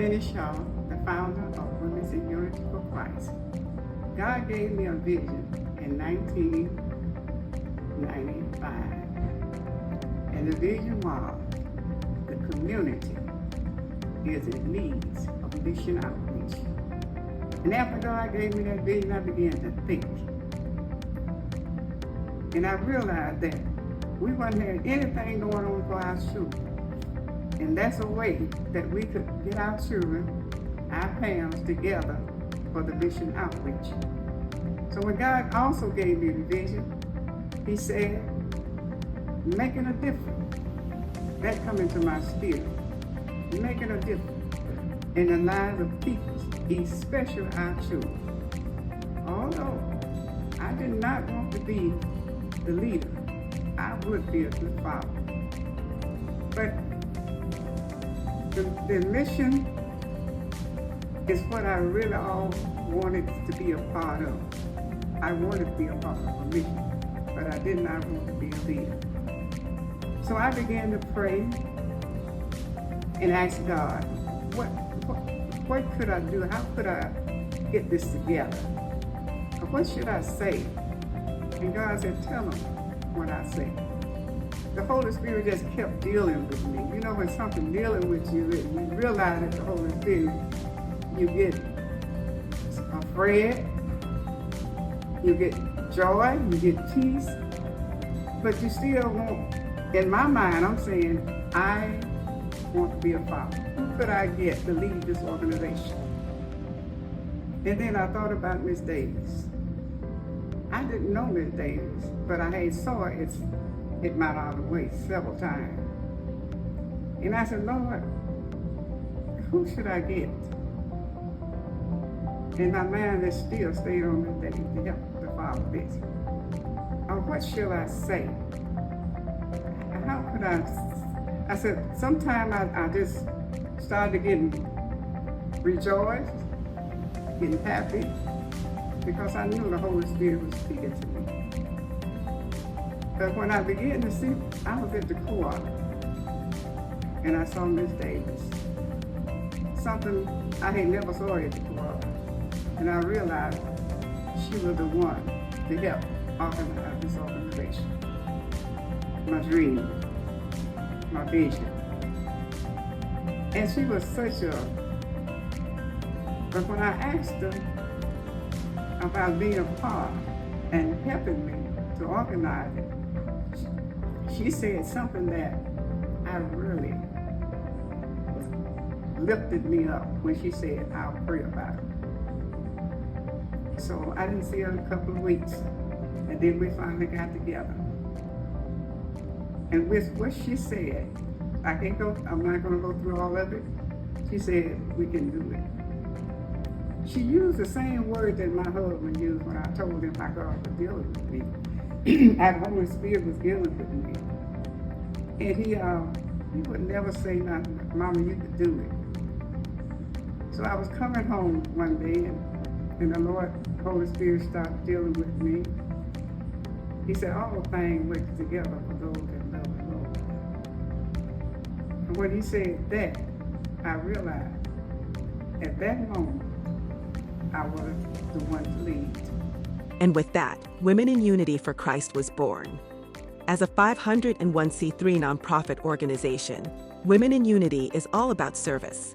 Minnie Shaw, the founder of Women's in Unity for Christ. God gave me a vision in 1995. And the vision was the community is in need of mission outreach. And after God gave me that vision, I began to think. And I realized that we wasn't having anything going on for our children. And that's a way that we could get our children, our parents together for the mission outreach. So when God also gave me the vision, He said, making a difference. That come into my spirit. Making a difference in the lives of people, especially our children. Although I did not want to be the leader, I would be a good father. But the mission is what I really all wanted to be a part of. I wanted to be a part of a mission, but I did not want to be a leader. So I began to pray and ask God, what could I do? How could I get this together? What should I say? And God said, tell them what I say. The Holy Spirit just kept dealing with me. You know, when something dealing with you and you realize it's the Holy Spirit, you get afraid, you get joy, you get peace, but you still want, in my mind, I'm saying, I want to be a father. Who could I get to lead this organization? And then I thought about Miss Davis. I didn't know Miss Davis, but I had saw it Mount Olive Way several times. And I said, Lord, who should I get? And my mind is still stayed on Miss Davis to help the father this. What shall I say? How could I said, sometimes I just started getting rejoiced, getting happy, because I knew the Holy Spirit was speaking to me. But when I began to see, I was at the co-op, and I saw Miss Davis. Something I had never saw at the co-op, and I realized she was the one to help organize this organization. My dream, my vision. And she was such a, but when I asked her about being a part and helping me to organize it, she said something that I really lifted me up when she said, I'll pray about it. So I didn't see her in a couple of weeks, and then we finally got together. And with what she said, I'm not going to go through all of it. She said, we can do it. She used the same word that my husband used when I told him how God was dealing with me. How the Holy Spirit was dealing with me. And he would never say nothing, Mama, you could do it. So I was coming home one day, and the Holy Spirit started dealing with me. He said, all things work together for those that love the Lord. And when he said that, I realized at that moment, I was the one to lead. And with that, Women in Unity for Christ was born. As a 501c3 nonprofit organization, Women in Unity is all about service.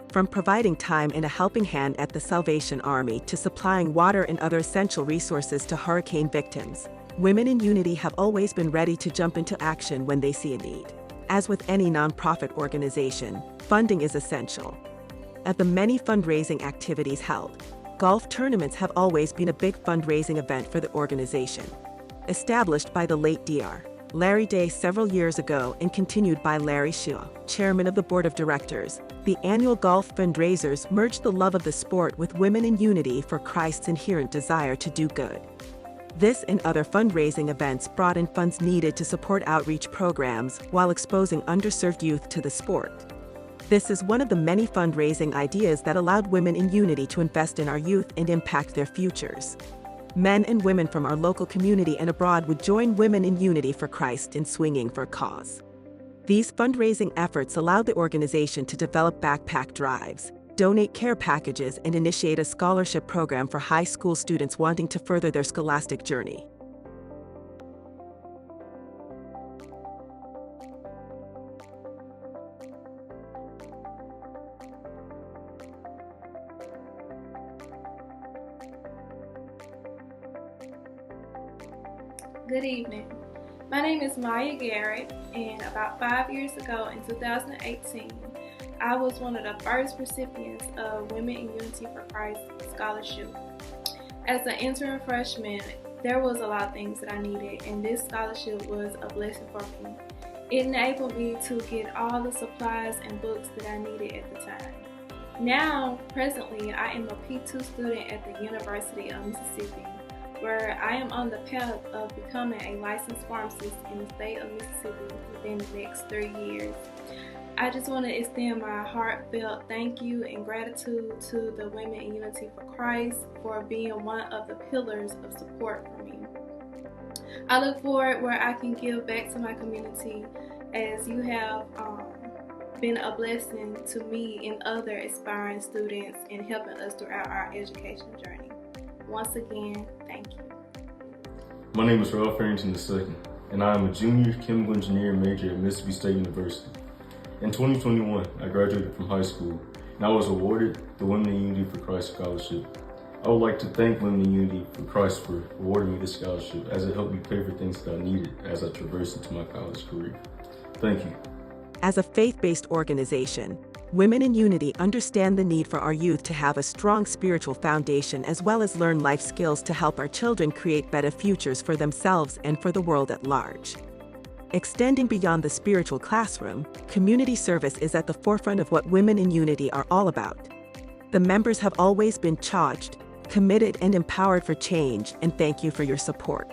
From providing time and a helping hand at the Salvation Army to supplying water and other essential resources to hurricane victims, Women in Unity have always been ready to jump into action when they see a need. As with any nonprofit organization, funding is essential. At the many fundraising activities held, golf tournaments have always been a big fundraising event for the organization. Established by the late Dr. Larry Day several years ago and continued by Larry Shaw, chairman of the board of directors, the annual golf fundraisers merged the love of the sport with Women in Unity for Christ's inherent desire to do good. This and other fundraising events brought in funds needed to support outreach programs while exposing underserved youth to the sport. This is one of the many fundraising ideas that allowed Women in Unity to invest in our youth and impact their futures. Men and women from our local community and abroad would join Women in Unity for Christ in swinging for a cause. These fundraising efforts allowed the organization to develop backpack drives, donate care packages, and initiate a scholarship program for high school students wanting to further their scholastic journey. Good evening. My name is Maya Garrett, and about 5 years ago in 2018, I was one of the first recipients of Women in Unity for Christ scholarship. As an interim freshman, there was a lot of things that I needed, and this scholarship was a blessing for me. It enabled me to get all the supplies and books that I needed at the time. Now, presently, I am a P2 student at the University of Mississippi, where I am on the path of becoming a licensed pharmacist in the state of Mississippi within the next 3 years. I just want to extend my heartfelt thank you and gratitude to the Women in Unity for Christ for being one of the pillars of support for me. I look forward where I can give back to my community, as you have been a blessing to me and other aspiring students in helping us throughout our education journey. Once again, thank you. My name is Ralph Farrington II, and I am a junior chemical engineering major at Mississippi State University. In 2021, I graduated from high school, and I was awarded the Women in Unity for Christ Scholarship. I would like to thank Women in Unity for Christ for awarding me this scholarship, as it helped me pay for things that I needed as I traversed into my college career. Thank you. As a faith-based organization, Women in Unity understand the need for our youth to have a strong spiritual foundation as well as learn life skills to help our children create better futures for themselves and for the world at large. Extending beyond the spiritual classroom, community service is at the forefront of what Women in Unity are all about. The members have always been charged, committed, and empowered for change, and thank you for your support.